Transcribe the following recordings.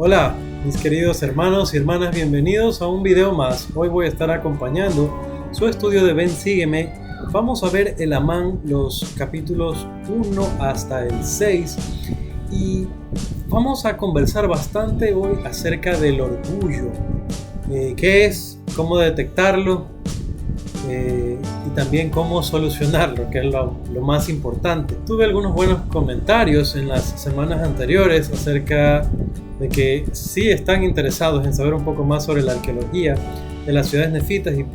Hola, mis queridos hermanos y hermanas, bienvenidos a un video más. Hoy voy a estar acompañando su estudio de Ven Sígueme. Vamos a ver el Amán, los capítulos 1 hasta el 6 y vamos a conversar bastante hoy acerca del orgullo. ¿Qué es? ¿Cómo detectarlo? Y también cómo solucionarlo, que es lo más importante. Tuve algunos buenos comentarios en las semanas anteriores acerca de que sí están interesados en saber un poco más sobre la arqueología de las ciudades nefitas y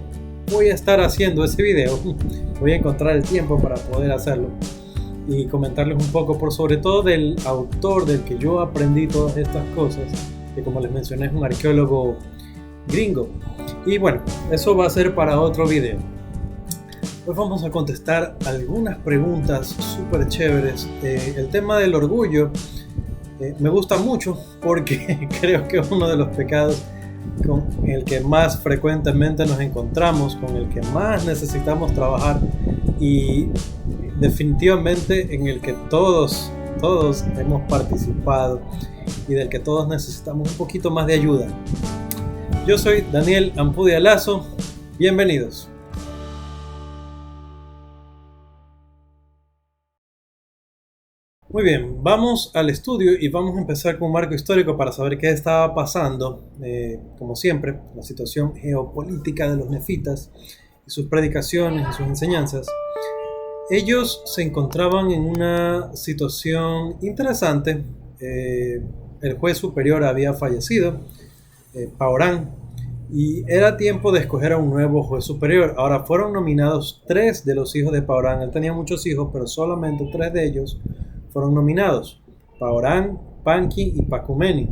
voy a estar haciendo ese video. Voy a encontrar el tiempo para poder hacerlo y comentarles un poco por sobre todo del autor del que yo aprendí todas estas cosas, que como les mencioné es un arqueólogo gringo. Y bueno, eso va a ser para otro video. Hoy vamos a contestar algunas preguntas súper chéveres. El tema del orgullo me gusta mucho porque creo que es uno de los pecados con el que más frecuentemente nos encontramos, con el que más necesitamos trabajar y definitivamente en el que todos hemos participado y del que todos necesitamos un poquito más de ayuda. Yo soy Daniel Ampudia Lazo, bienvenidos. Muy bien, vamos al estudio y vamos a empezar con un marco histórico para saber qué estaba pasando. Como siempre, la situación geopolítica de los nefitas y sus predicaciones y sus enseñanzas. Ellos se encontraban en una situación interesante. El juez superior había fallecido, Paorán, y era tiempo de escoger a un nuevo juez superior. Ahora fueron nominados 3 de los hijos de Paorán. Él tenía muchos hijos, pero solamente 3 de ellos fueron nominados: Paorán, Panqui y Pacumeni.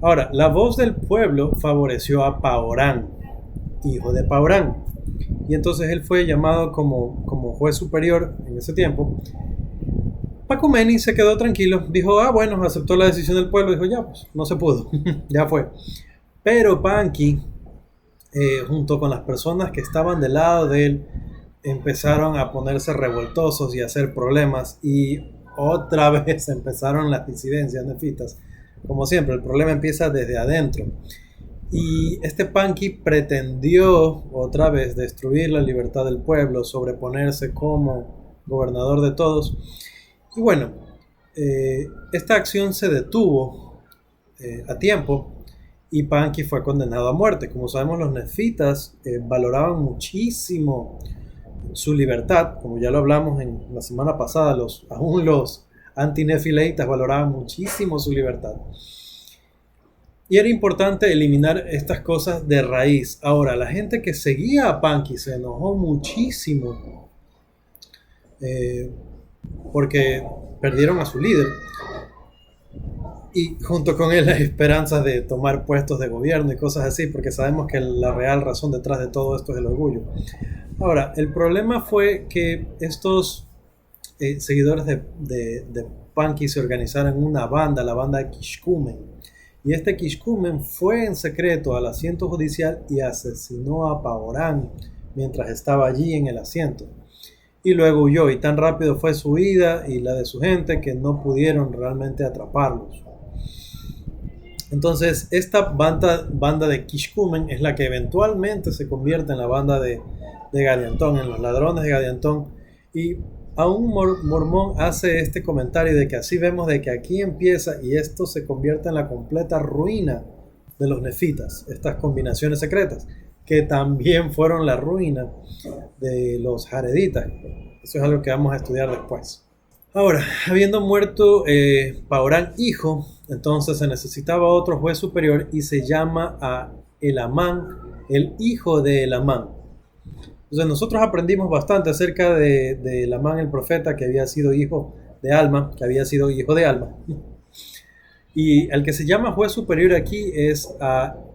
Ahora, la voz del pueblo favoreció a Paorán, hijo de Paorán, y entonces él fue llamado como juez superior en ese tiempo. Pacumeni se quedó tranquilo, dijo, bueno, aceptó la decisión del pueblo, dijo, ya, pues, no se pudo, ya fue. Pero Panqui, junto con las personas que estaban del lado de él, empezaron a ponerse revoltosos y a hacer problemas, y otra vez empezaron las disidencias nefitas. Como siempre, el problema empieza desde adentro. Y este Panqui pretendió otra vez destruir la libertad del pueblo, sobreponerse como gobernador de todos. Y bueno, esta acción se detuvo a tiempo y Panqui fue condenado a muerte. Como sabemos, los nefitas valoraban muchísimo su libertad, como ya lo hablamos en la semana pasada, aún los antinefileitas valoraban muchísimo su libertad. Y era importante eliminar estas cosas de raíz. Ahora, la gente que seguía a Panqui se enojó muchísimo porque perdieron a su líder y junto con él las esperanzas de tomar puestos de gobierno y cosas así, porque sabemos que la real razón detrás de todo esto es el orgullo. Ahora, el problema fue que estos seguidores de Panqui se organizaron en una banda, la banda Kishkumen, y este Kishkumen fue en secreto al asiento judicial y asesinó a Paorán mientras estaba allí en el asiento. Y luego huyó, y tan rápido fue su huida y la de su gente que no pudieron realmente atraparlos. Entonces, esta banda de Kishkumen es la que eventualmente se convierte en la banda de Gadiantón, en los ladrones de Gadiantón. Y a un mormón hace este comentario de que así vemos de que aquí empieza y esto se convierte en la completa ruina de los nefitas, estas combinaciones secretas, que también fueron la ruina de los jareditas. Eso es algo que vamos a estudiar después. Ahora, habiendo muerto Paorán hijo, entonces se necesitaba otro juez superior y se llama a Elamán, el hijo de Elamán. Entonces nosotros aprendimos bastante acerca de Elamán el profeta, que había sido hijo de Alma, Y el que se llama juez superior aquí es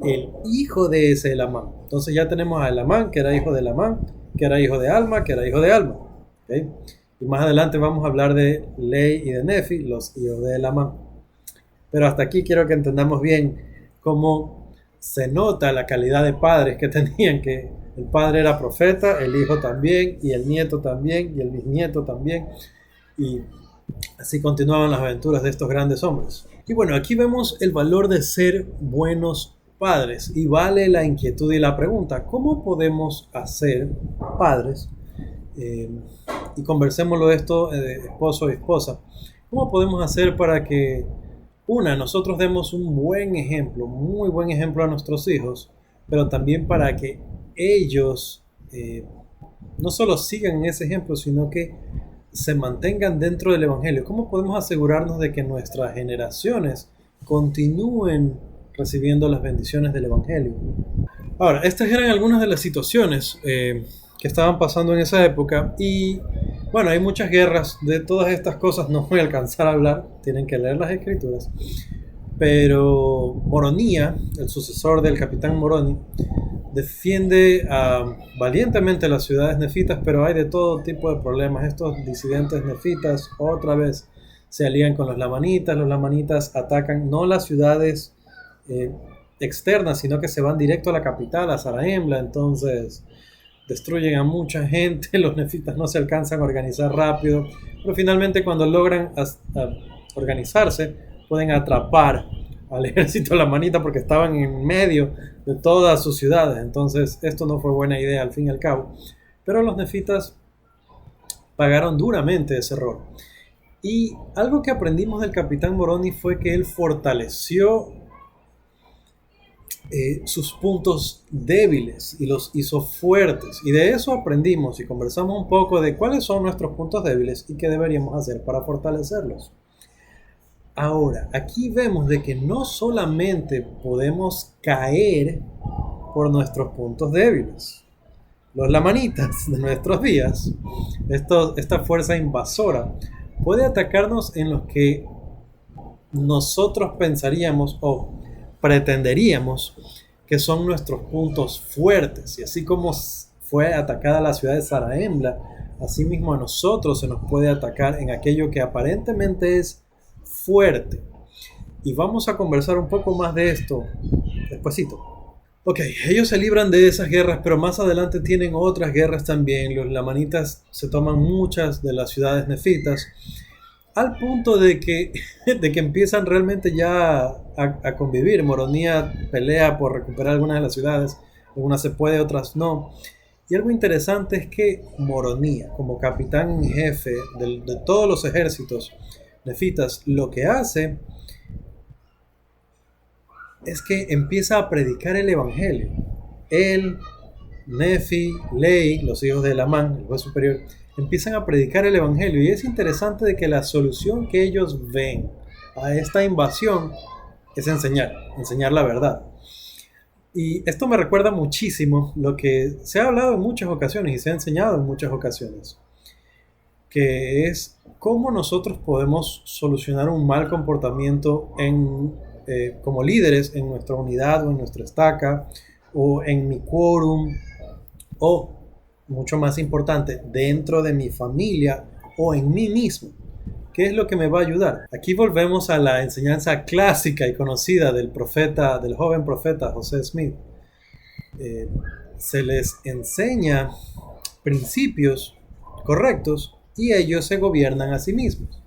el hijo de ese Elamán. Entonces ya tenemos a Elamán, que era hijo de Elamán, que era hijo de Alma, que era hijo de Alma. ¿Okay? Y más adelante vamos a hablar de Ley y de Nefi, los hijos de Elamán. Pero hasta aquí quiero que entendamos bien cómo se nota la calidad de padres que tenían, que el padre era profeta, el hijo también, y el nieto también, y el bisnieto también. Y así continuaban las aventuras de estos grandes hombres. Y bueno, aquí vemos el valor de ser buenos padres y vale la inquietud y la pregunta, ¿cómo podemos hacer padres? Eh, y conversémoslo esto, esposo y esposa, ¿cómo podemos hacer para que, nosotros demos un buen ejemplo, muy buen ejemplo a nuestros hijos, pero también para que ellos no solo sigan ese ejemplo, sino que se mantengan dentro del Evangelio? ¿Cómo podemos asegurarnos de que nuestras generaciones continúen recibiendo las bendiciones del Evangelio? Ahora, estas eran algunas de las situaciones que estaban pasando en esa época y bueno, hay muchas guerras. De todas estas cosas no voy a alcanzar a hablar, tienen que leer las escrituras. Pero Moronía, el sucesor del capitán Moroni, defiende valientemente las ciudades nefitas, pero hay de todo tipo de problemas. Estos disidentes nefitas otra vez se alían con los lamanitas atacan no las ciudades externas, sino que se van directo a la capital, a Zarahemla, entonces destruyen a mucha gente, los nefitas no se alcanzan a organizar rápido, pero finalmente cuando logran organizarse, pueden atrapar al ejército lamanita porque estaban en medio de todas sus ciudades. Entonces esto no fue buena idea al fin y al cabo, pero los nefitas pagaron duramente ese error. Y algo que aprendimos del capitán Moroni fue que él fortaleció sus puntos débiles y los hizo fuertes. Y de eso aprendimos y conversamos un poco de cuáles son nuestros puntos débiles y qué deberíamos hacer para fortalecerlos. Ahora, aquí vemos de que no solamente podemos caer por nuestros puntos débiles. Los lamanitas de nuestros días, esta fuerza invasora, puede atacarnos en los que nosotros pensaríamos o pretenderíamos que son nuestros puntos fuertes. Y así como fue atacada la ciudad de Zarahemla, así mismo a nosotros se nos puede atacar en aquello que aparentemente es fuerte. Y vamos a conversar un poco más de esto despuesito. Ok, ellos se libran de esas guerras, pero más adelante tienen otras guerras también. Los lamanitas se toman muchas de las ciudades nefitas, al punto de que empiezan realmente ya a convivir. Moronía pelea por recuperar algunas de las ciudades, algunas se puede, otras no. Y algo interesante es que Moronía, como capitán en jefe de todos los ejércitos nefitas, lo que hace es que empieza a predicar el evangelio. Él, Nefi, Lei, los hijos de Lamán, el juez superior, empiezan a predicar el evangelio. Y es interesante de que la solución que ellos ven a esta invasión es enseñar la verdad. Y esto me recuerda muchísimo lo que se ha hablado en muchas ocasiones y se ha enseñado en muchas ocasiones, que es cómo nosotros podemos solucionar un mal comportamiento como líderes en nuestra unidad o en nuestra estaca o en mi quórum, o mucho más importante, dentro de mi familia o en mí mismo. ¿Qué es lo que me va a ayudar? Aquí volvemos a la enseñanza clásica y conocida del joven profeta José Smith. Se les enseña principios correctos y ellos se gobiernan a sí mismos.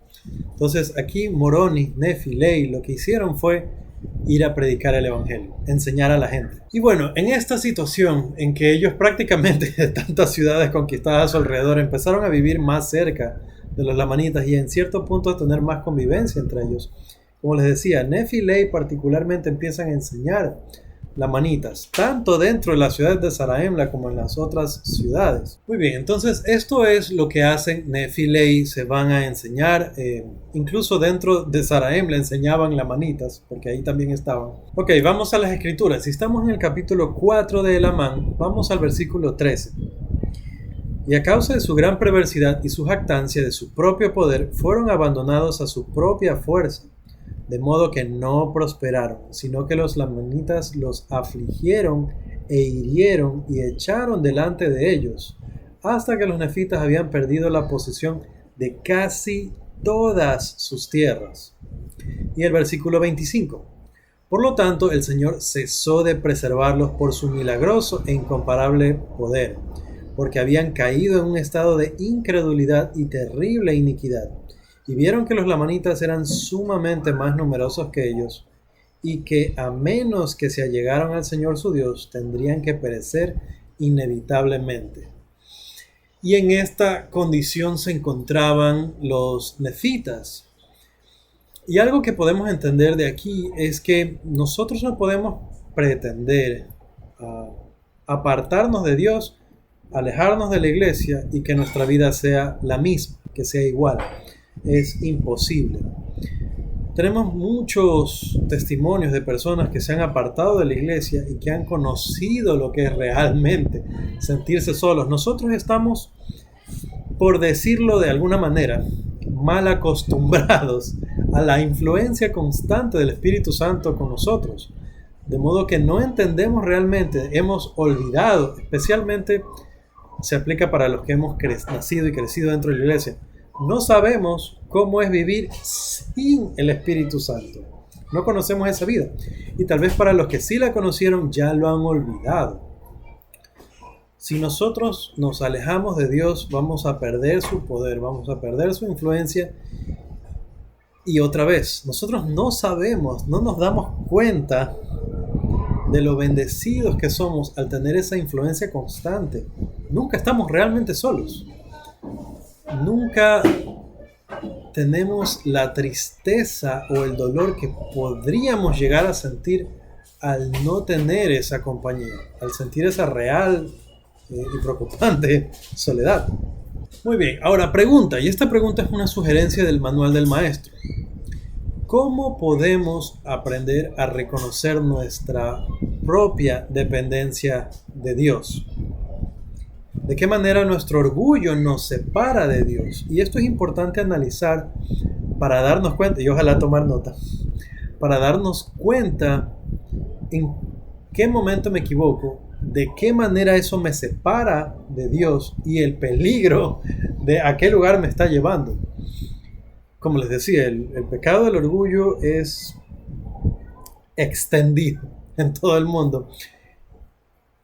Entonces aquí Moroni, Nefi, Lei lo que hicieron fue ir a predicar el evangelio, enseñar a la gente. Y bueno, en esta situación en que ellos prácticamente de tantas ciudades conquistadas a su alrededor empezaron a vivir más cerca de los lamanitas y en cierto punto a tener más convivencia entre ellos, como les decía, Nefi y Lei particularmente empiezan a enseñar lamanitas, tanto dentro de la ciudad de Zarahemla como en las otras ciudades. Muy bien, entonces esto es lo que hacen Nefi y Lei, se van a enseñar, incluso dentro de Zarahemla enseñaban lamanitas, porque ahí también estaban. Ok, vamos a las escrituras. Si estamos en el capítulo 4 de Elamán, vamos al versículo 13. Y a causa de su gran perversidad y su jactancia de su propio poder, fueron abandonados a su propia fuerza, de modo que no prosperaron, sino que los lamanitas los afligieron e hirieron y echaron delante de ellos, hasta que los nefitas habían perdido la posesión de casi todas sus tierras. Y el versículo 25. Por lo tanto, el Señor cesó de preservarlos por su milagroso e incomparable poder, porque habían caído en un estado de incredulidad y terrible iniquidad. y vieron que los lamanitas eran sumamente más numerosos que ellos y que a menos que se allegaran al Señor su Dios, tendrían que perecer inevitablemente. Y en esta condición se encontraban los nefitas. Y algo que podemos entender de aquí es que nosotros no podemos pretender apartarnos de Dios, alejarnos de la iglesia y que nuestra vida sea la misma, que sea igual. Es imposible. Tenemos muchos testimonios de personas que se han apartado de la iglesia y que han conocido lo que es realmente sentirse solos. Nosotros estamos, por decirlo de alguna manera, mal acostumbrados a la influencia constante del Espíritu Santo con nosotros. De modo que no entendemos realmente, hemos olvidado, especialmente se aplica para los que hemos nacido y crecido dentro de la iglesia. No sabemos cómo es vivir sin el Espíritu Santo. No conocemos esa vida. Y tal vez para los que sí la conocieron ya lo han olvidado. Si nosotros nos alejamos de Dios, vamos a perder su poder, vamos a perder su influencia. Y otra vez, nosotros no sabemos, no nos damos cuenta de lo bendecidos que somos al tener esa influencia constante. Nunca estamos realmente solos. Nunca tenemos la tristeza o el dolor que podríamos llegar a sentir al no tener esa compañía, al sentir esa real y preocupante soledad. Muy bien, ahora pregunta, y esta pregunta es una sugerencia del manual del maestro. ¿Cómo podemos aprender a reconocer nuestra propia dependencia de Dios? ¿De qué manera nuestro orgullo nos separa de Dios? Y esto es importante analizar para darnos cuenta, y ojalá tomar nota, para darnos cuenta en qué momento me equivoco, de qué manera eso me separa de Dios y el peligro de a qué lugar me está llevando. Como les decía, el pecado del orgullo es extendido en todo el mundo.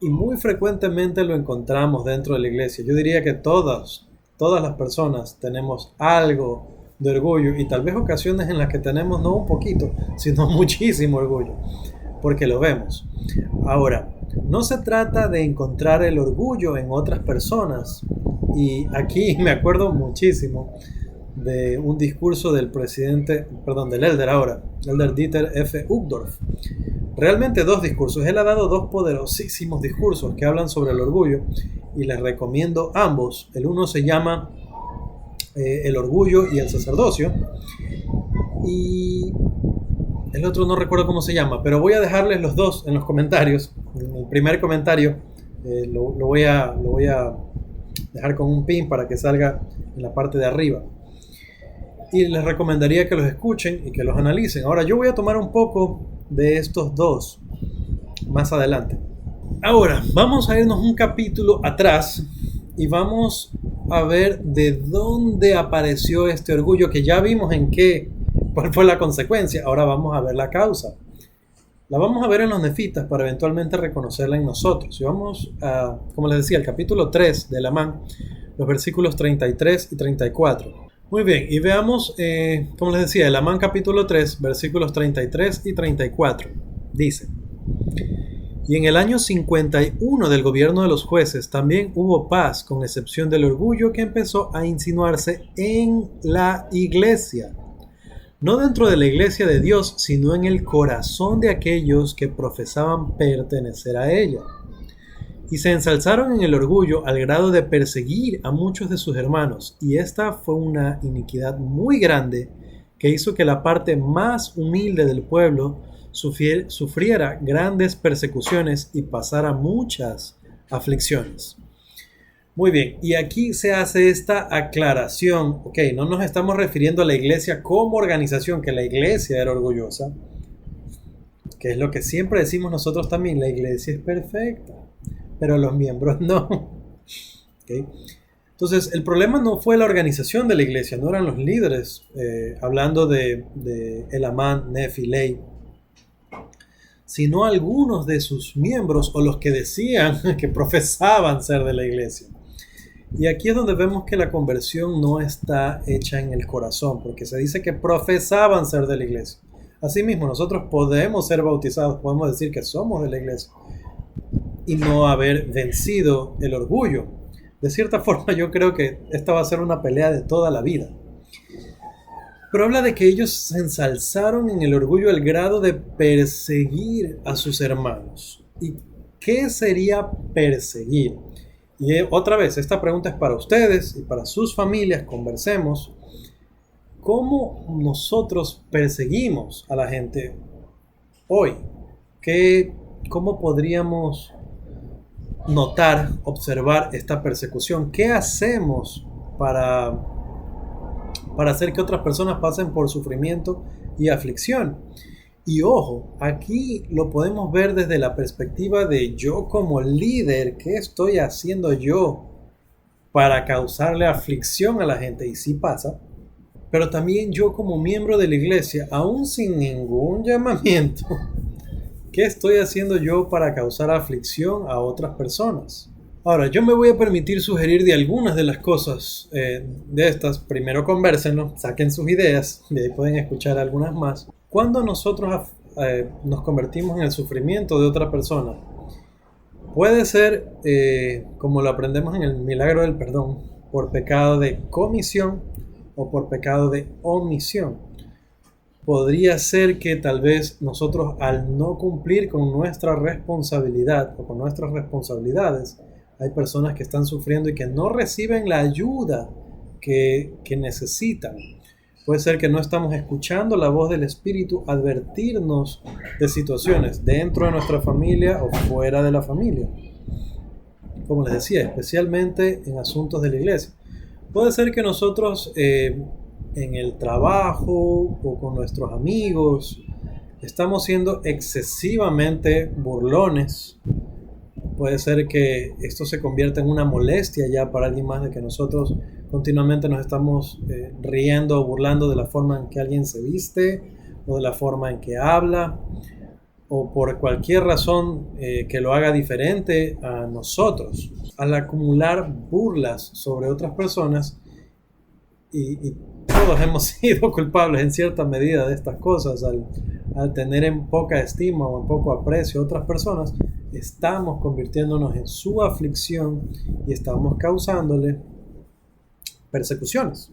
Y muy frecuentemente lo encontramos dentro de la iglesia. Yo diría que todas las personas tenemos algo de orgullo y tal vez ocasiones en las que tenemos no un poquito, sino muchísimo orgullo, porque lo vemos. Ahora, no se trata de encontrar el orgullo en otras personas. Y aquí me acuerdo muchísimo de un discurso del elder Dieter F. Uchtdorf. Realmente dos discursos. Él ha dado dos poderosísimos discursos que hablan sobre el orgullo y les recomiendo ambos. El uno se llama El orgullo y el sacerdocio y el otro no recuerdo cómo se llama, pero voy a dejarles los dos en los comentarios. En el primer comentario lo voy a dejar con un pin para que salga en la parte de arriba. Y les recomendaría que los escuchen y que los analicen. Ahora yo voy a tomar un poco de estos dos más adelante. Ahora vamos a irnos un capítulo atrás y vamos a ver de dónde apareció este orgullo, que ya vimos cuál fue la consecuencia. Ahora vamos a ver la causa. La vamos a ver en los nefitas para eventualmente reconocerla en nosotros. Y vamos a, como les decía, el capítulo 3 de Amán, los versículos 33 y 34. Muy bien, y veamos, como les decía, el Amán capítulo 3, versículos 33 y 34. Dice: Y en el año 51 del gobierno de los jueces también hubo paz, con excepción del orgullo que empezó a insinuarse en la iglesia. No dentro de la iglesia de Dios, sino en el corazón de aquellos que profesaban pertenecer a ella. Y se ensalzaron en el orgullo al grado de perseguir a muchos de sus hermanos. Y esta fue una iniquidad muy grande que hizo que la parte más humilde del pueblo sufriera grandes persecuciones y pasara muchas aflicciones. Muy bien, y aquí se hace esta aclaración. Ok, no nos estamos refiriendo a la iglesia como organización, que la iglesia era orgullosa, que es lo que siempre decimos nosotros también, la iglesia es perfecta, pero los miembros no. Okay. Entonces, el problema no fue la organización de la iglesia, no eran los líderes, hablando de Elamán, Nefi, Ley, sino algunos de sus miembros o los que decían que profesaban ser de la iglesia. Y aquí es donde vemos que la conversión no está hecha en el corazón, porque se dice que profesaban ser de la iglesia. Asimismo, nosotros podemos ser bautizados, podemos decir que somos de la iglesia y no haber vencido el orgullo. De cierta forma, yo creo que esta va a ser una pelea de toda la vida. Pero habla de que ellos se ensalzaron en el orgullo al grado de perseguir a sus hermanos. ¿Y qué sería perseguir? Y otra vez, esta pregunta es para ustedes y para sus familias. Conversemos. ¿Cómo nosotros perseguimos a la gente hoy? ¿Cómo podríamos notar, observar esta persecución? ¿Qué hacemos para hacer que otras personas pasen por sufrimiento y aflicción? Y ojo, aquí lo podemos ver desde la perspectiva de yo como líder. ¿Qué estoy haciendo yo para causarle aflicción a la gente? Y sí pasa. Pero también yo como miembro de la iglesia, aún sin ningún llamamiento, ¿qué estoy haciendo yo para causar aflicción a otras personas? Ahora, yo me voy a permitir sugerir de algunas de las cosas de estas. Primero convérsenlo, saquen sus ideas, de ahí pueden escuchar algunas más. Cuando nosotros nos convertimos en el sufrimiento de otra persona, puede ser, como lo aprendemos en el milagro del perdón, por pecado de comisión o por pecado de omisión. Podría ser que tal vez nosotros, al no cumplir con nuestra responsabilidad o con nuestras responsabilidades, hay personas que están sufriendo y que no reciben la ayuda que necesitan. Puede ser que no estamos escuchando la voz del Espíritu advertirnos de situaciones dentro de nuestra familia o fuera de la familia. Como les decía, especialmente en asuntos de la iglesia. Puede ser que nosotros en el trabajo o con nuestros amigos estamos siendo excesivamente burlones. Puede ser que esto se convierta en una molestia ya para alguien más, de que nosotros continuamente nos estamos riendo o burlando de la forma en que alguien se viste o de la forma en que habla, o por cualquier razón que lo haga diferente a nosotros. Al acumular burlas sobre otras personas, y todos hemos sido culpables en cierta medida de estas cosas, al tener en poca estima o en poco aprecio a otras personas, estamos convirtiéndonos en su aflicción y estamos causándole persecuciones.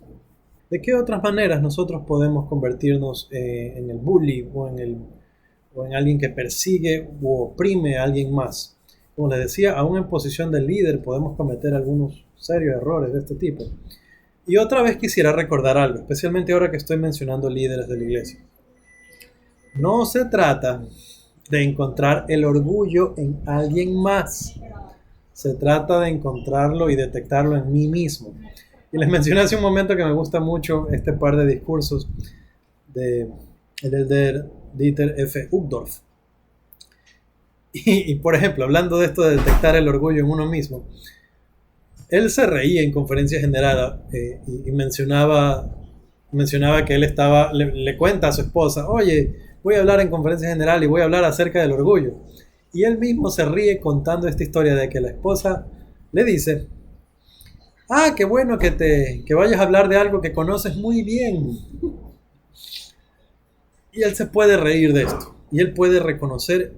¿De qué otras maneras nosotros podemos convertirnos en el bully o en alguien que persigue o oprime a alguien más? Como les decía, aún en posición de líder podemos cometer algunos serios errores de este tipo. Y otra vez quisiera recordar algo, especialmente ahora que estoy mencionando líderes de la iglesia. No se trata de encontrar el orgullo en alguien más. Se trata de encontrarlo y detectarlo en mí mismo. Y les mencioné hace un momento que me gusta mucho este par de discursos de el elder Dieter F. Uchtdorf. Y por ejemplo, hablando de esto de detectar el orgullo en uno mismo, él se reía en conferencia general y mencionaba que él le cuenta a su esposa: oye, voy a hablar en conferencia general y voy a hablar acerca del orgullo. Y él mismo se ríe contando esta historia de que la esposa le dice: ah, qué bueno que vayas a hablar de algo que conoces muy bien. Y él se puede reír de esto. Y él puede reconocer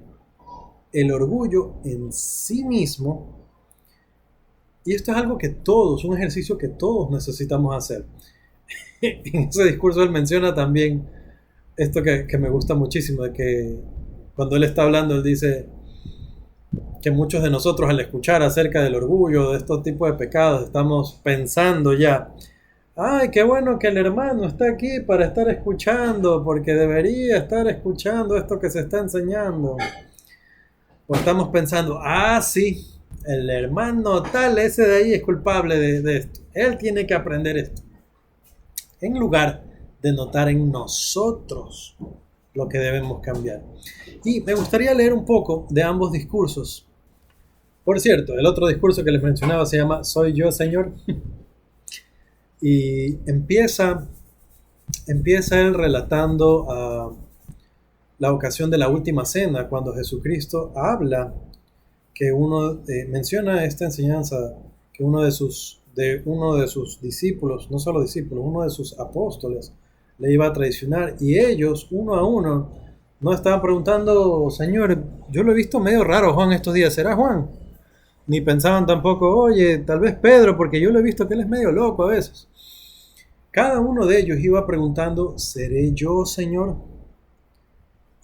el orgullo en sí mismo. Y esto es algo que todos, un ejercicio que todos necesitamos hacer. En ese discurso él menciona también esto que me gusta muchísimo, de que cuando él está hablando, él dice que muchos de nosotros, al escuchar acerca del orgullo, de estos tipos de pecados, estamos pensando ya: ay, qué bueno que el hermano está aquí para estar escuchando, porque debería estar escuchando esto que se está enseñando. O estamos pensando: ah, sí, el hermano tal, ese de ahí es culpable de esto. Él tiene que aprender esto. En lugar de notar en nosotros lo que debemos cambiar. Y me gustaría leer un poco de ambos discursos. Por cierto, el otro discurso que les mencionaba se llama Soy yo, Señor. Y empieza él relatando la ocasión de la última cena, cuando Jesucristo habla, que menciona esta enseñanza, que uno de sus de uno de sus discípulos, no solo discípulos, uno de sus apóstoles, le iba a traicionar. Y ellos, uno a uno, no estaban preguntando, Señor, yo lo he visto medio raro Juan estos días, ¿será Juan? Ni pensaban tampoco, oye, tal vez Pedro, porque yo lo he visto que él es medio loco a veces. Cada uno de ellos iba preguntando, ¿seré yo, Señor?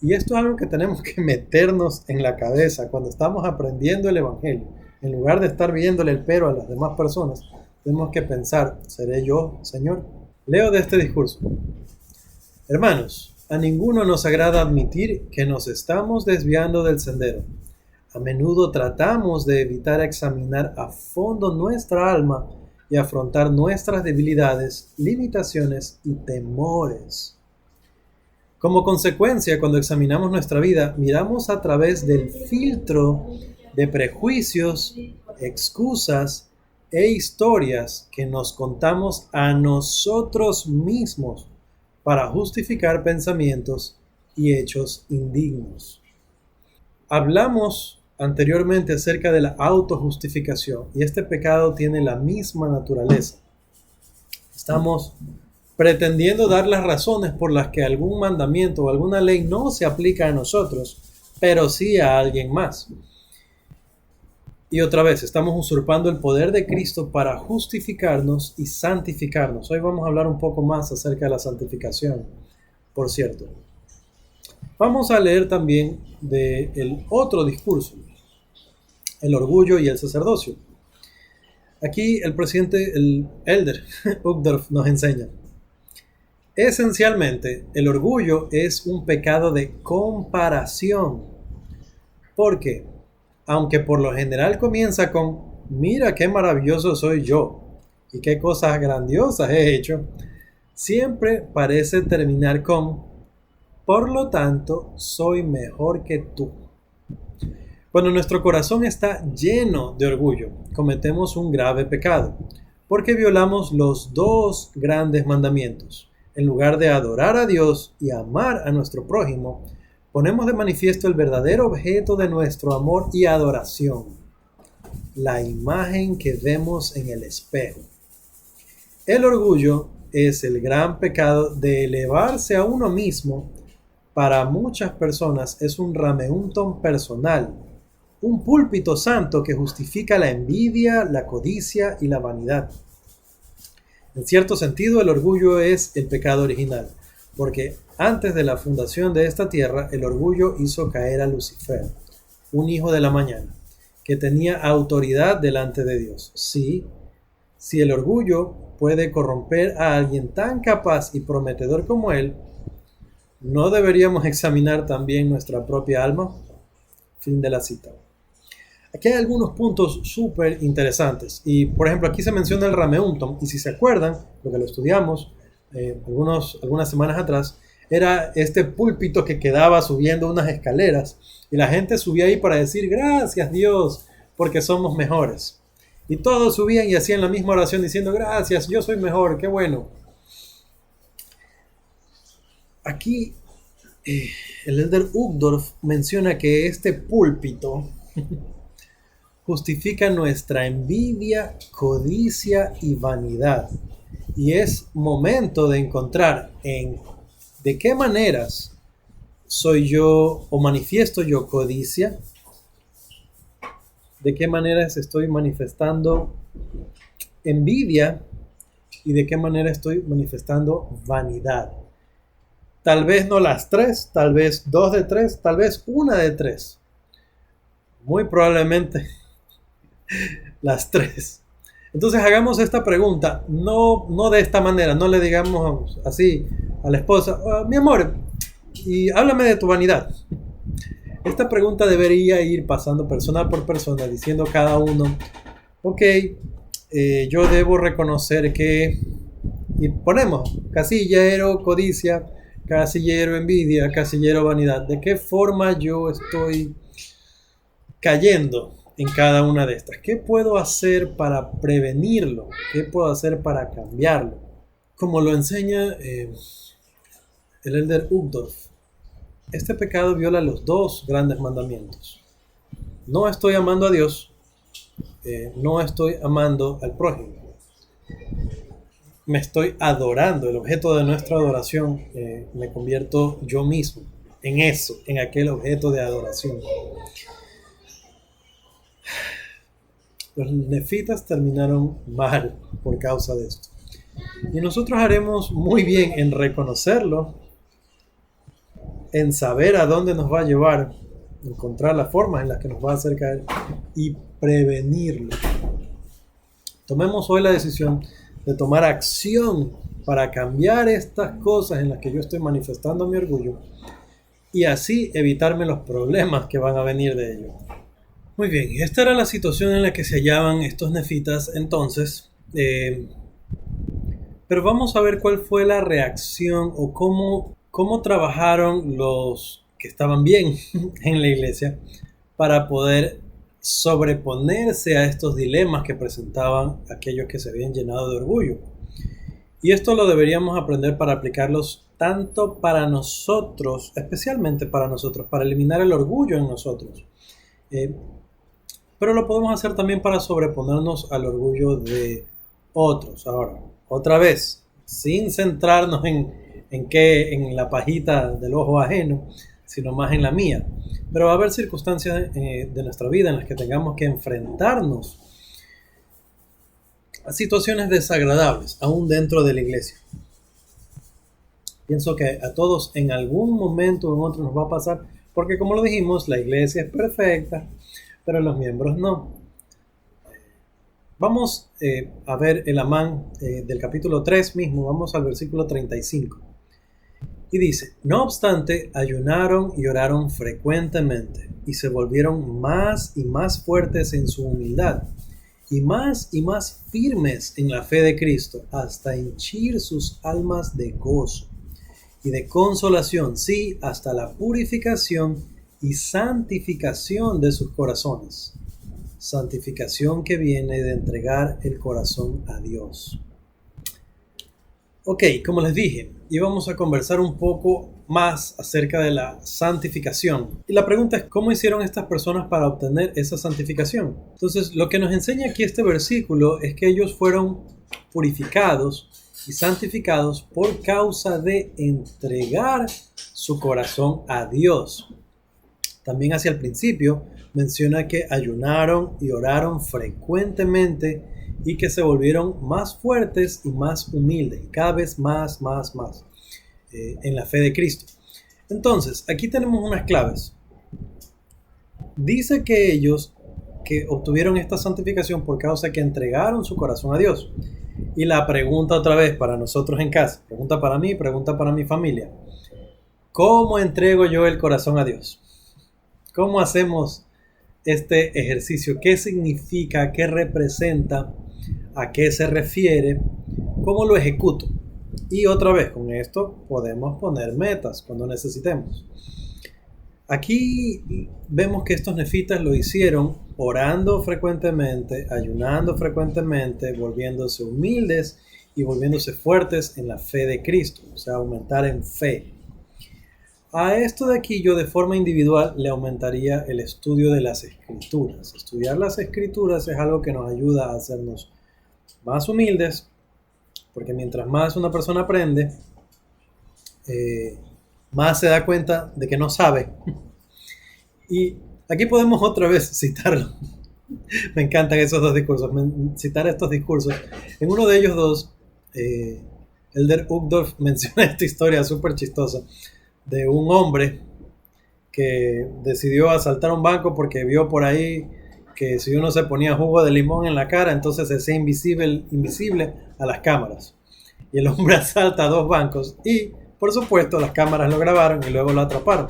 Y esto es algo que tenemos que meternos en la cabeza cuando estamos aprendiendo el Evangelio. En lugar de estar viéndole el pero a las demás personas, tenemos que pensar, ¿seré yo, Señor? Leo de este discurso. Hermanos, a ninguno nos agrada admitir que nos estamos desviando del sendero. A menudo tratamos de evitar examinar a fondo nuestra alma y afrontar nuestras debilidades, limitaciones y temores. Como consecuencia, cuando examinamos nuestra vida, miramos a través del filtro de prejuicios, excusas e historias que nos contamos a nosotros mismos para justificar pensamientos y hechos indignos. Hablamos anteriormente acerca de la autojustificación y este pecado tiene la misma naturaleza. Estamos pretendiendo dar las razones por las que algún mandamiento o alguna ley no se aplica a nosotros, pero sí a alguien más. Y otra vez, estamos usurpando el poder de Cristo para justificarnos y santificarnos. Hoy vamos a hablar un poco más acerca de la santificación, por cierto. Vamos a leer también del otro discurso, el orgullo y el sacerdocio. Aquí el presidente, el elder Uchtdorf, nos enseña. Esencialmente, el orgullo es un pecado de comparación. Porque, aunque por lo general comienza con, mira qué maravilloso soy yo y qué cosas grandiosas he hecho, siempre parece terminar con, por lo tanto, soy mejor que tú. Cuando nuestro corazón está lleno de orgullo, cometemos un grave pecado, porque violamos los dos grandes mandamientos. En lugar de adorar a Dios y amar a nuestro prójimo, ponemos de manifiesto el verdadero objeto de nuestro amor y adoración, la imagen que vemos en el espejo. El orgullo es el gran pecado de elevarse a uno mismo. Para muchas personas es un rameuntum personal, un púlpito santo que justifica la envidia, la codicia y la vanidad. En cierto sentido, el orgullo es el pecado original, porque antes de la fundación de esta tierra, el orgullo hizo caer a Lucifer, un hijo de la mañana, que tenía autoridad delante de Dios. Sí, si el orgullo puede corromper a alguien tan capaz y prometedor como él, ¿no deberíamos examinar también nuestra propia alma? Fin de la cita. Aquí hay algunos puntos súper interesantes. Y, por ejemplo, aquí se menciona el rameuntum. Y si se acuerdan, porque lo estudiamos algunas semanas atrás, era este púlpito que quedaba subiendo unas escaleras. Y la gente subía ahí para decir, gracias Dios, porque somos mejores. Y todos subían y hacían la misma oración diciendo, gracias, yo soy mejor, qué bueno. Aquí el elder Uchtdorf menciona que este púlpito justifica nuestra envidia, codicia y vanidad. Y es momento de encontrar de qué maneras soy yo o manifiesto yo codicia, de qué maneras estoy manifestando envidia y de qué manera estoy manifestando vanidad. Tal vez no las tres, tal vez 2 de 3, tal vez 1 de 3. Muy probablemente las 3. Entonces hagamos esta pregunta, no de esta manera, no le digamos así a la esposa, mi amor, y háblame de tu vanidad. Esta pregunta debería ir pasando persona por persona, diciendo cada uno, ok, yo debo reconocer que, y ponemos casillero, codicia, casillero, envidia, casillero, vanidad. ¿De qué forma yo estoy cayendo en cada una de estas? ¿Qué puedo hacer para prevenirlo? ¿Qué puedo hacer para cambiarlo? Como lo enseña el elder Uchtdorf, este pecado viola los dos grandes mandamientos. No estoy amando a Dios, no estoy amando al prójimo. me estoy adorando, el objeto de nuestra adoración, me convierto yo mismo en eso, en aquel objeto de adoración. Los nefitas terminaron mal por causa de esto. Y nosotros haremos muy bien en reconocerlo, en saber a dónde nos va a llevar, encontrar las formas en las que nos va a hacer caer y prevenirlo. Tomemos hoy la decisión de tomar acción para cambiar estas cosas en las que yo estoy manifestando mi orgullo y así evitarme los problemas que van a venir de ello. Muy bien, esta era la situación en la que se hallaban estos nefitas entonces, pero vamos a ver cuál fue la reacción o cómo trabajaron los que estaban bien en la iglesia para poder sobreponerse a estos dilemas que presentaban aquellos que se habían llenado de orgullo. Y esto lo deberíamos aprender para aplicarlos tanto para nosotros, especialmente para nosotros, para eliminar el orgullo en nosotros. Pero lo podemos hacer también para sobreponernos al orgullo de otros. Ahora, otra vez, sin centrarnos en la pajita del ojo ajeno, sino más en la mía. Pero va a haber circunstancias de nuestra vida en las que tengamos que enfrentarnos a situaciones desagradables, aún dentro de la iglesia. Pienso que a todos en algún momento o en otro nos va a pasar, porque como lo dijimos, la iglesia es perfecta, pero los miembros no. Vamos a ver el Amán del capítulo 3 mismo, vamos al versículo 35. Y dice, no obstante, ayunaron y oraron frecuentemente, y se volvieron más y más fuertes en su humildad, y más firmes en la fe de Cristo, hasta henchir sus almas de gozo y de consolación, sí, hasta la purificación y santificación de sus corazones. Santificación que viene de entregar el corazón a Dios. Ok, como les dije, íbamos a conversar un poco más acerca de la santificación. Y la pregunta es, ¿cómo hicieron estas personas para obtener esa santificación? Entonces, lo que nos enseña aquí este versículo es que ellos fueron purificados y santificados por causa de entregar su corazón a Dios. También hacia el principio menciona que ayunaron y oraron frecuentemente y que se volvieron más fuertes y más humildes, y cada vez más en la fe de Cristo. Entonces, aquí tenemos unas claves. Dice que ellos que obtuvieron esta santificación por causa que entregaron su corazón a Dios. Y la pregunta otra vez para nosotros en casa, pregunta para mí, pregunta para mi familia. ¿Cómo entrego yo el corazón a Dios? ¿Cómo hacemos este ejercicio? ¿Qué significa? ¿Qué representa? ¿A qué se refiere? ¿Cómo lo ejecuto? Y otra vez, con esto podemos poner metas cuando necesitemos. Aquí vemos que estos nefitas lo hicieron orando frecuentemente, ayunando frecuentemente, volviéndose humildes y volviéndose fuertes en la fe de Cristo, o sea, aumentar en fe. A esto de aquí yo de forma individual le aumentaría el estudio de las escrituras. Estudiar las escrituras es algo que nos ayuda a hacernos más humildes, porque mientras más una persona aprende, más se da cuenta de que no sabe. Y aquí podemos otra vez citarlo. Me encantan esos dos discursos, citar estos discursos. En uno de ellos dos, Elder Uchtdorf menciona esta historia súper chistosa de un hombre que decidió asaltar un banco porque vio por ahí que si uno se ponía jugo de limón en la cara, entonces se hacía invisible a las cámaras. Y el hombre asalta 2 bancos y, por supuesto, las cámaras lo grabaron y luego lo atraparon.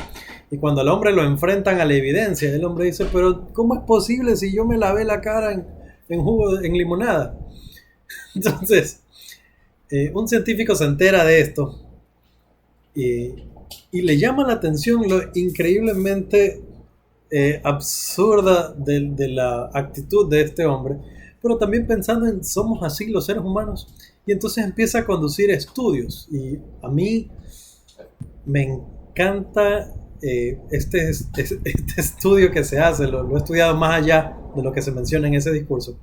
Y cuando al hombre lo enfrentan a la evidencia, el hombre dice, pero ¿cómo es posible si yo me lavé la cara en jugo, en limonada? Entonces, un científico se entera de esto y le llama la atención lo increíblemente absurda de la actitud de este hombre, pero también pensando en somos así los seres humanos, y entonces empieza a conducir estudios, y a mí me encanta este estudio que se hace, lo he estudiado más allá de lo que se menciona en ese discurso,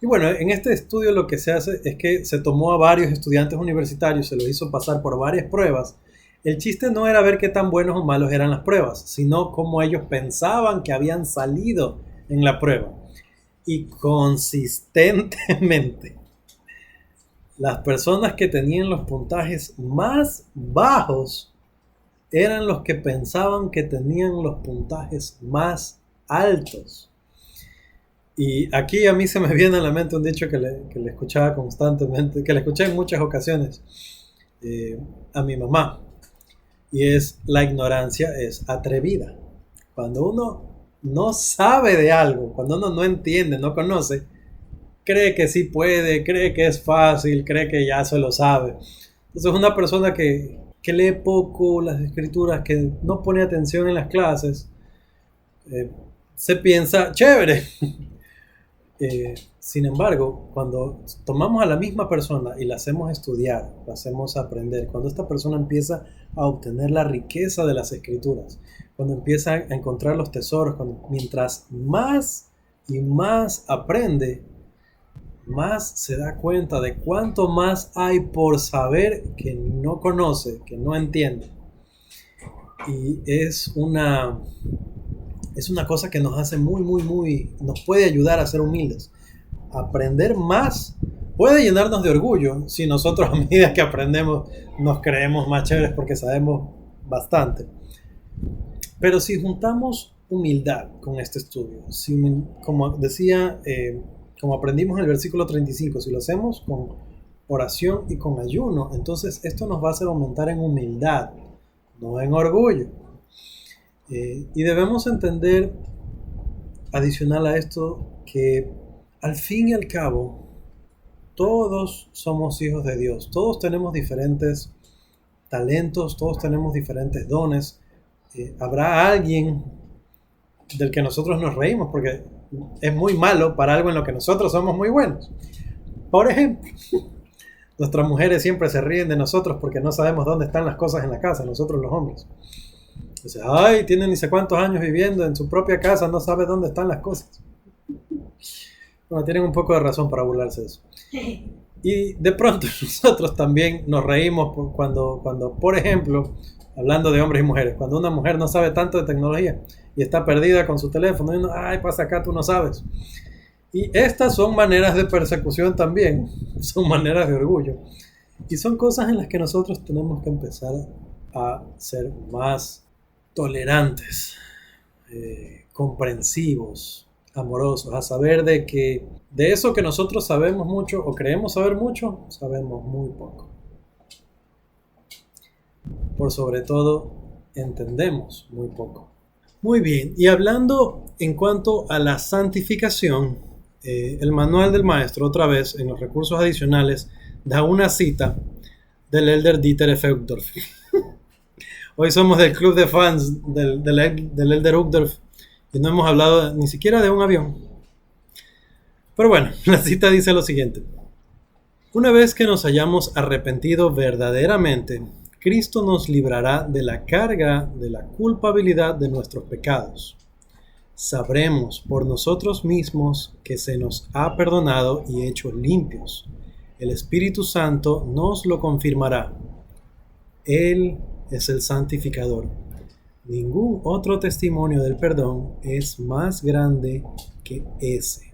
Y bueno, en este estudio lo que se hace es que se tomó a varios estudiantes universitarios, se los hizo pasar por varias pruebas. El chiste no era ver qué tan buenos o malos eran las pruebas, sino cómo ellos pensaban que habían salido en la prueba. Y consistentemente, las personas que tenían los puntajes más bajos eran los que pensaban que tenían los puntajes más altos. Y aquí a mí se me viene a la mente un dicho que le escuchaba constantemente, que le escuché en muchas ocasiones a mi mamá. Y es: la ignorancia es atrevida. Cuando uno no sabe de algo, cuando uno no entiende, no conoce, cree que sí puede, cree que es fácil, cree que ya se lo sabe. Entonces una persona que lee poco las escrituras, que no pone atención en las clases, se piensa chévere. Sin embargo, cuando tomamos a la misma persona y la hacemos estudiar, la hacemos aprender, cuando esta persona empieza a obtener la riqueza de las escrituras, cuando empieza a encontrar los tesoros, mientras más y más aprende, más se da cuenta de cuánto más hay por saber que no conoce, que no entiende. Y es una cosa que nos hace nos puede ayudar a ser humildes. Aprender más puede llenarnos de orgullo si nosotros, a medida que aprendemos, nos creemos más chéveres porque sabemos bastante. Pero si juntamos humildad con este estudio, como decía, como aprendimos en el versículo 35, si lo hacemos con oración y con ayuno, entonces esto nos va a hacer aumentar en humildad, no en orgullo. Y debemos entender, adicional a esto, que al fin y al cabo, todos somos hijos de Dios. Todos tenemos diferentes talentos, todos tenemos diferentes dones. Habrá alguien del que nosotros nos reímos porque es muy malo para algo en lo que nosotros somos muy buenos. Por ejemplo, nuestras mujeres siempre se ríen de nosotros porque no sabemos dónde están las cosas en la casa, nosotros los hombres. Dice: ay, tiene ni sé cuántos años viviendo en su propia casa, no sabe dónde están las cosas. Bueno, tienen un poco de razón para burlarse de eso. Y de pronto nosotros también nos reímos cuando, por ejemplo, hablando de hombres y mujeres, cuando una mujer no sabe tanto de tecnología y está perdida con su teléfono y uno: ay, pasa acá, tú no sabes. Y estas son maneras de persecución también, son maneras de orgullo. Y son cosas en las que nosotros tenemos que empezar a ser más tolerantes, comprensivos, amorosos, a saber de que de eso que nosotros sabemos mucho o creemos saber mucho, sabemos muy poco. Por sobre todo, entendemos muy poco. Muy bien, y hablando en cuanto a la santificación, el manual del maestro, otra vez en los recursos adicionales, da una cita del elder Dieter F. Uchtdorf. Hoy somos del club de fans del elder Uchtdorf y no hemos hablado ni siquiera de un avión. Pero bueno, la cita dice lo siguiente: una vez que nos hayamos arrepentido verdaderamente, Cristo nos librará de la carga de la culpabilidad de nuestros pecados. Sabremos por nosotros mismos que se nos ha perdonado y hecho limpios. El Espíritu Santo nos lo confirmará. Él es el santificador. Ningún otro testimonio del perdón es más grande que ese.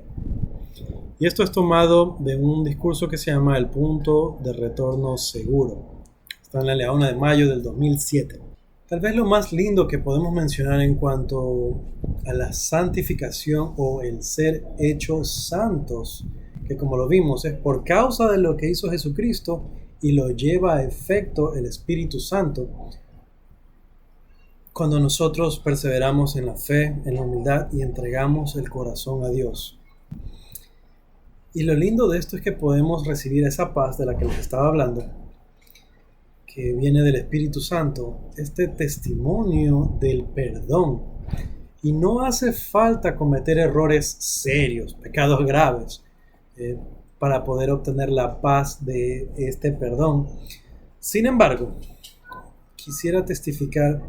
Y esto es tomado de un discurso que se llama El punto de retorno seguro. Está en la Leona de mayo del 2007. Tal vez lo más lindo que podemos mencionar en cuanto a la santificación o el ser hechos santos, que como lo vimos es por causa de lo que hizo Jesucristo y lo lleva a efecto el Espíritu Santo, cuando nosotros perseveramos en la fe, en la humildad y entregamos el corazón a Dios. Y lo lindo de esto es que podemos recibir esa paz de la que les estaba hablando, que viene del Espíritu Santo, este testimonio del perdón. Y no hace falta cometer errores serios, pecados graves, para poder obtener la paz de este perdón. Sin embargo, quisiera testificar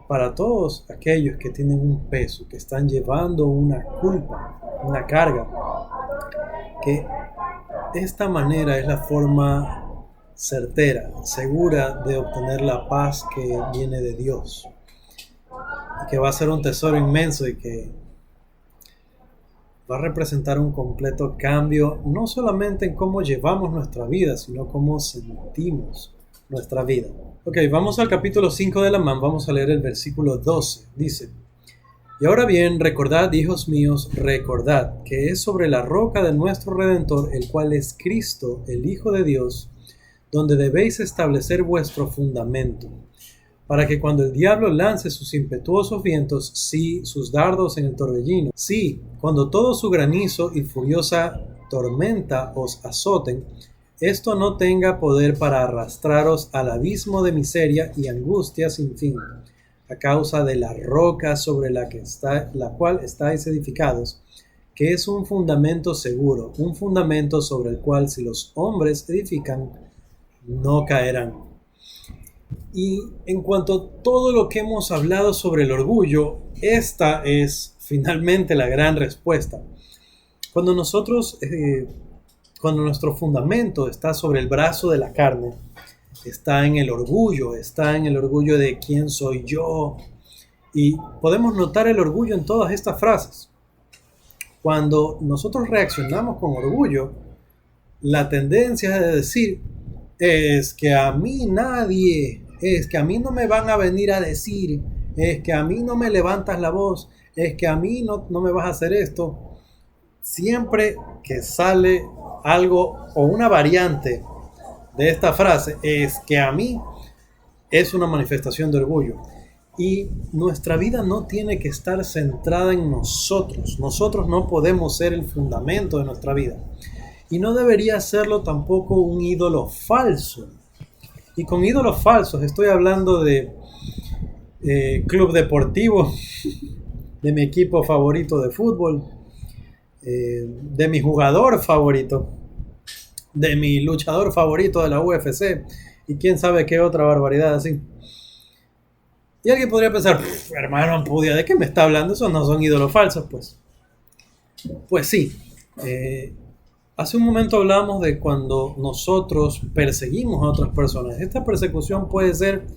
para todos aquellos que tienen un peso, que están llevando una culpa, una carga, que esta manera es la forma certera, segura de obtener la paz que viene de Dios, y que va a ser un tesoro inmenso y que va a representar un completo cambio, no solamente en cómo llevamos nuestra vida, sino cómo sentimos nuestra vida. Ok, vamos al capítulo 5 de Lamán, vamos a leer el versículo 12. Dice: y ahora bien, recordad, hijos míos, recordad que es sobre la roca de nuestro Redentor, el cual es Cristo, el Hijo de Dios, donde debéis establecer vuestro fundamento, para que cuando el diablo lance sus impetuosos vientos, sí, sus dardos en el torbellino, sí, cuando todo su granizo y furiosa tormenta os azoten, esto no tenga poder para arrastraros al abismo de miseria y angustia sin fin, a causa de la roca sobre la cual estáis edificados, que es un fundamento seguro, un fundamento sobre el cual si los hombres edifican, no caerán. Y en cuanto a todo lo que hemos hablado sobre el orgullo, esta es finalmente la gran respuesta. Cuando cuando nuestro fundamento está sobre el brazo de la carne, está en el orgullo de quién soy yo. Y podemos notar el orgullo en todas estas frases. Cuando nosotros reaccionamos con orgullo, la tendencia es de decir, es que a mí nadie, es que a mí no me van a venir a decir, es que a mí no me levantas la voz, es que a mí no me vas a hacer esto. Siempre que sale algo o una variante de esta frase, es que a mí, es una manifestación de orgullo. Y nuestra vida no tiene que estar centrada en nosotros. Nosotros no podemos ser el fundamento de nuestra vida. Y no debería serlo tampoco un ídolo falso. Y con ídolos falsos estoy hablando de club deportivo, de mi equipo favorito de fútbol, de mi jugador favorito, de mi luchador favorito de la UFC, y quién sabe qué otra barbaridad así. Y alguien podría pensar, hermano Pudia, ¿de qué me está hablando? Esos no son ídolos falsos, pues. Pues sí. Hace un momento hablamos de cuando nosotros perseguimos a otras personas. Esta persecución puede ser,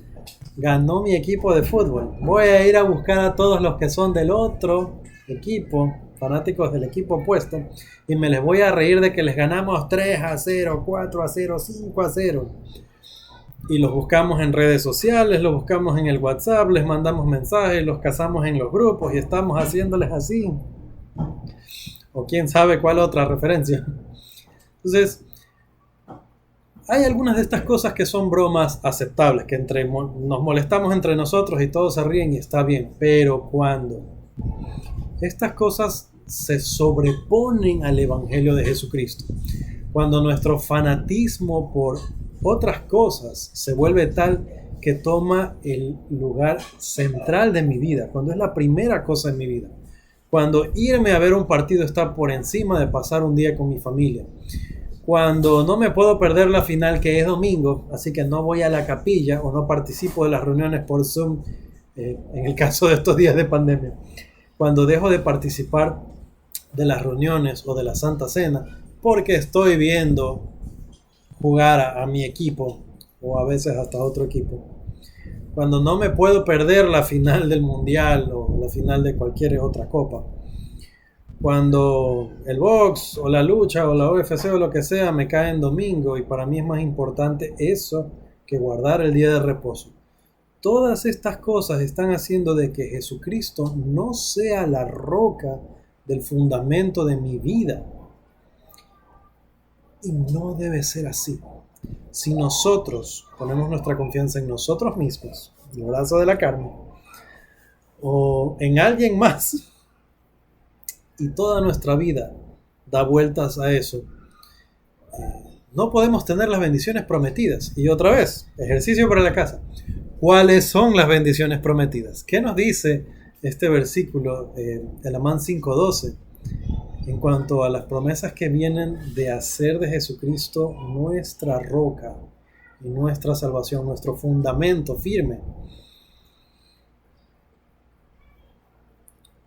ganó mi equipo de fútbol, voy a ir a buscar a todos los que son del otro equipo, fanáticos del equipo opuesto, y me les voy a reír de que les ganamos 3-0, 4-0, 5-0. Y los buscamos en redes sociales, los buscamos en el WhatsApp, les mandamos mensajes, los cazamos en los grupos y estamos haciéndoles así. O quién sabe cuál otra referencia. Entonces, hay algunas de estas cosas que son bromas aceptables, que nos molestamos entre nosotros y todos se ríen y está bien. Pero cuando estas cosas se sobreponen al Evangelio de Jesucristo, cuando nuestro fanatismo por otras cosas se vuelve tal que toma el lugar central de mi vida, cuando es la primera cosa en mi vida, cuando irme a ver un partido está por encima de pasar un día con mi familia, cuando no me puedo perder la final que es domingo, así que no voy a la capilla o no participo de las reuniones por Zoom, en el caso de estos días de pandemia, cuando dejo de participar de las reuniones o de la Santa Cena porque estoy viendo jugar a mi equipo o a veces hasta otro equipo, cuando no me puedo perder la final del mundial o la final de cualquier otra copa, cuando el box o la lucha o la UFC o lo que sea me cae en domingo y para mí es más importante eso que guardar el día de reposo. Todas estas cosas están haciendo de que Jesucristo no sea la roca del fundamento de mi vida. Y no debe ser así. Si nosotros ponemos nuestra confianza en nosotros mismos, en el brazo de la carne, o en alguien más, y toda nuestra vida da vueltas a eso, no podemos tener las bendiciones prometidas. Y otra vez, ejercicio para la casa. ¿Cuáles son las bendiciones prometidas? ¿Qué nos dice este versículo de Lamán 5:12? En cuanto a las promesas que vienen de hacer de Jesucristo nuestra roca y nuestra salvación, nuestro fundamento firme.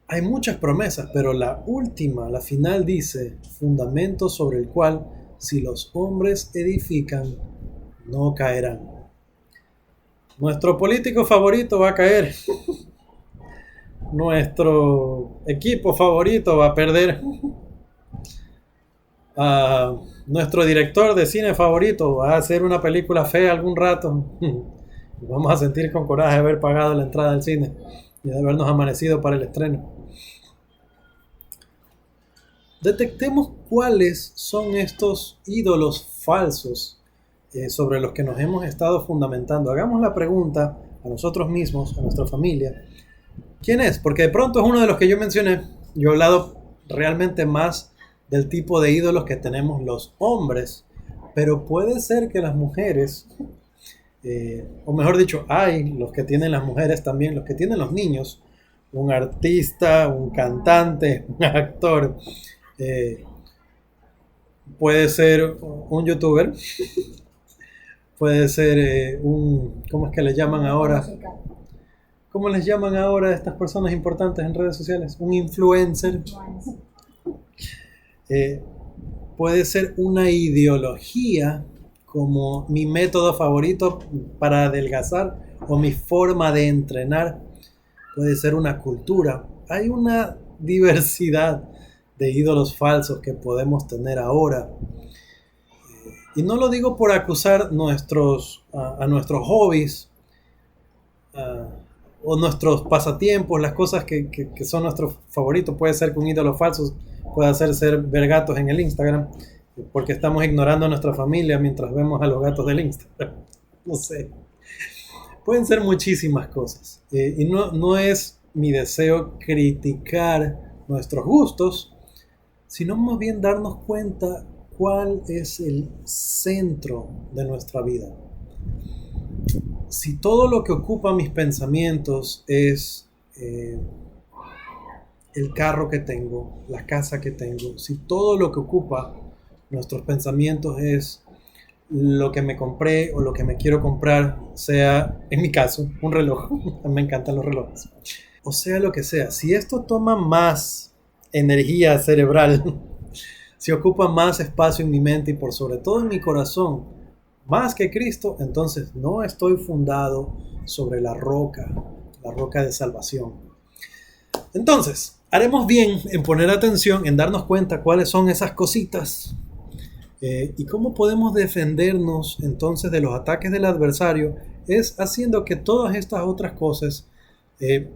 Hay muchas promesas, pero la última, la final dice, fundamento sobre el cual, si los hombres edifican, no caerán. Nuestro político favorito va a caer. Nuestro equipo favorito va a perder. Nuestro director de cine favorito va a hacer una película fea algún rato. Vamos a sentir con coraje de haber pagado la entrada al cine y de habernos amanecido para el estreno. Detectemos cuáles son estos ídolos falsos sobre los que nos hemos estado fundamentando. Hagamos la pregunta a nosotros mismos, a nuestra familia. ¿Quién es? Porque de pronto es uno de los que yo mencioné. Yo he hablado realmente más del tipo de ídolos que tenemos los hombres, pero puede ser que las mujeres, o mejor dicho, hay los que tienen las mujeres también, los que tienen los niños, un artista, un cantante, un actor, puede ser un youtuber, puede ser ¿cómo es que le llaman ahora? ¿Cómo les llaman ahora a estas personas importantes en redes sociales? Un influencer. Puede ser una ideología como mi método favorito para adelgazar o mi forma de entrenar. Puede ser una cultura. Hay una diversidad de ídolos falsos que podemos tener ahora. Y no lo digo por acusar a nuestros hobbies o nuestros pasatiempos, las cosas que son nuestros favoritos. Puede ser que un ídolo falso pueda ser ver gatos en el Instagram, porque estamos ignorando a nuestra familia mientras vemos a los gatos del Instagram. No sé. Pueden ser muchísimas cosas. Y no es mi deseo criticar nuestros gustos, sino más bien darnos cuenta cuál es el centro de nuestra vida. Si todo lo que ocupa mis pensamientos es el carro que tengo, la casa que tengo, si todo lo que ocupa nuestros pensamientos es lo que me compré o lo que me quiero comprar, sea, en mi caso, un reloj, me encantan los relojes, o sea lo que sea, si esto toma más energía cerebral, si ocupa más espacio en mi mente y por sobre todo en mi corazón, más que Cristo, entonces no estoy fundado sobre la roca de salvación. Entonces, haremos bien en poner atención, en darnos cuenta cuáles son esas cositas y cómo podemos defendernos entonces de los ataques del adversario, es haciendo que todas estas otras cosas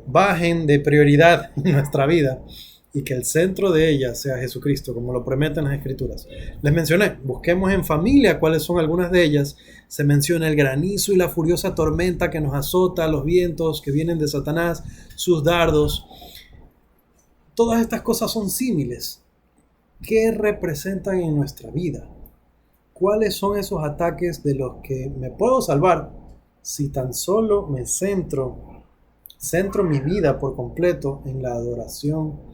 bajen de prioridad en nuestra vida y que el centro de ellas sea Jesucristo, como lo prometen las Escrituras. Les mencioné, busquemos en familia cuáles son algunas de ellas. Se menciona el granizo y la furiosa tormenta que nos azota, los vientos que vienen de Satanás, sus dardos. Todas estas cosas son símiles. ¿Qué representan en nuestra vida? ¿Cuáles son esos ataques de los que me puedo salvar si tan solo me centro mi vida por completo en la adoración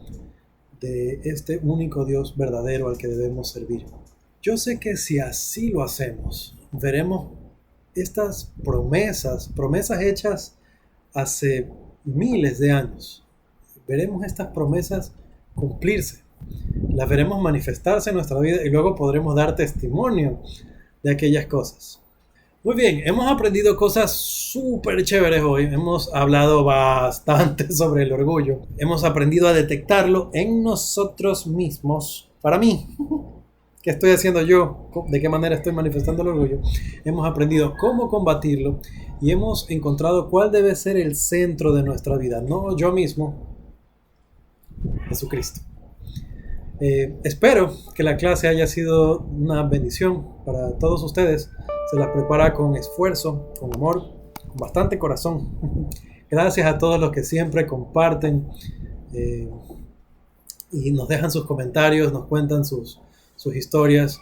de este único Dios verdadero al que debemos servir? Yo sé que si así lo hacemos, veremos estas promesas hechas hace miles de años. Veremos estas promesas cumplirse. Las veremos manifestarse en nuestra vida y luego podremos dar testimonio de aquellas cosas. Muy bien, hemos aprendido cosas súper chéveres hoy. Hemos hablado bastante sobre el orgullo. Hemos aprendido a detectarlo en nosotros mismos. Para mí, ¿qué estoy haciendo yo? ¿De qué manera estoy manifestando el orgullo? Hemos aprendido cómo combatirlo y hemos encontrado cuál debe ser el centro de nuestra vida. No yo mismo, Jesucristo. Espero que la clase haya sido una bendición para todos ustedes. Se las prepara con esfuerzo, con amor, con bastante corazón. Gracias a todos los que siempre comparten y nos dejan sus comentarios, nos cuentan sus historias.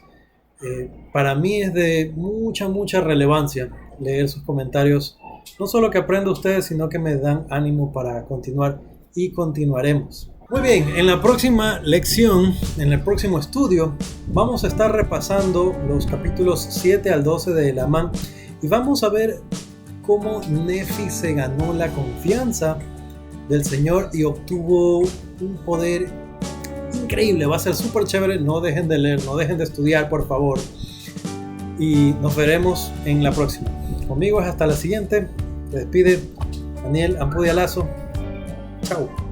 Para mí es de mucha relevancia leer sus comentarios. No solo que aprendo de ustedes, sino que me dan ánimo para continuar y continuaremos. Muy bien, en la próxima lección, en el próximo estudio, vamos a estar repasando los capítulos 7 al 12 de Elamán y vamos a ver cómo Nefi se ganó la confianza del Señor y obtuvo un poder increíble. Va a ser súper chévere. No dejen de leer, no dejen de estudiar, por favor. Y nos veremos en la próxima. Conmigo es hasta la siguiente. Se despide Daniel Ampudia Lazo. Chao.